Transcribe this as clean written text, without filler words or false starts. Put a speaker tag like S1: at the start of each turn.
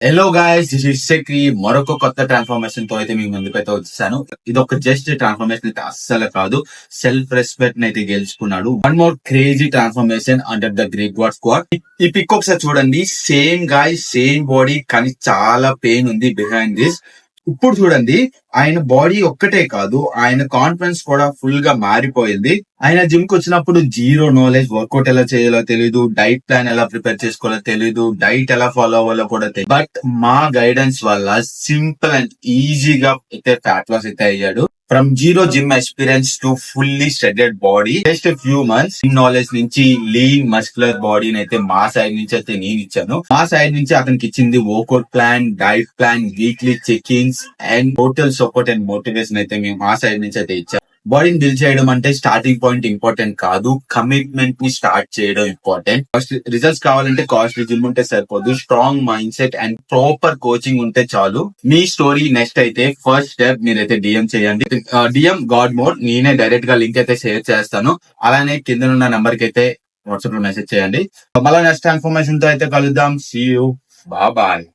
S1: Hello guys, this is సెక్రీ. మరొక కొత్త ట్రాన్స్ఫర్మేషన్ తో అయితే మీ ముందుకైతే వచ్చేసాను. ఇది ఒక జస్ట్ ట్రాన్స్ఫర్మేషన్ అయితే అస్సలు కాదు, సెల్ఫ్ రెస్పెక్ట్ అయితే గెలుచుకున్నాడు. One more crazy transformation under the great God squad. ఈ పిక్ ఒకసారి చూడండి, సేమ్ గాయ్ సేమ్ బాడీ, కానీ చాలా పెయిన్ ఉంది బిహైండ్ దిస్. ఇప్పుడు చూడండి, ఆయన బాడీ ఒక్కటే కాదు, ఆయన కాన్ఫిడెన్స్ కూడా ఫుల్ గా మారిపోయింది. ఆయన జిమ్ కి వచ్చినప్పుడు జీరో నాలెడ్జ్, వర్కౌట్ ఎలా చేయాలో తెలియదు, డైట్ ప్లాన్ ఎలా ప్రిపేర్ చేసుకోవాలో తెలియదు, డైట్ ఎలా ఫాలో అవ్వాలో కూడా తెలియదు. బట్ మా గైడెన్స్ వల్ల సింపుల్ అండ్ ఈజీగా అయితే ఫ్యాట్ లాస్ అయితే అయ్యాడు. From zero gym experience to fully shredded body, just few months knowledge నుంచి లీన్ మస్కులర్ బాడీని అయితే మా సైడ్ నుంచి అయితే నేను ఇచ్చాను. మా సైడ్ నుంచి అతనికి ఇచ్చింది workout plan, diet plan, weekly check ins and total support and motivation అయితే మేము మా సైడ్ నుంచి అయితే ఇచ్చాము. బాడీని బిల్డ్ చేయడం అంటే స్టార్టింగ్ పాయింట్ ఇంపార్టెంట్ కాదు, కమిట్మెంట్ ని స్టార్ట్ చేయడం ఇంపార్టెంట్. రిజల్ట్స్ కావాలంటే కాస్ట్లీ జిమ్ ఉంటే సరిపోదు, strong mind set and proper coaching ఉంటే చాలు. మీ స్టోరీ నెక్స్ట్ అయితే ఫస్ట్ స్టెప్ మీరైతే డిఎం చేయండి. డిఎం గాడ్ మోడ్, నేనే డైరెక్ట్ గా లింక్ అయితే షేర్ చేస్తాను. అలానే కింద ఉన్న నంబర్ కి అయితే వాట్సాప్ లో మెసేజ్ చేయండి. మళ్ళీ నెక్స్ట్ ఇన్ఫర్మేషన్ తో అయితే కలుద్దాం. See you, bye.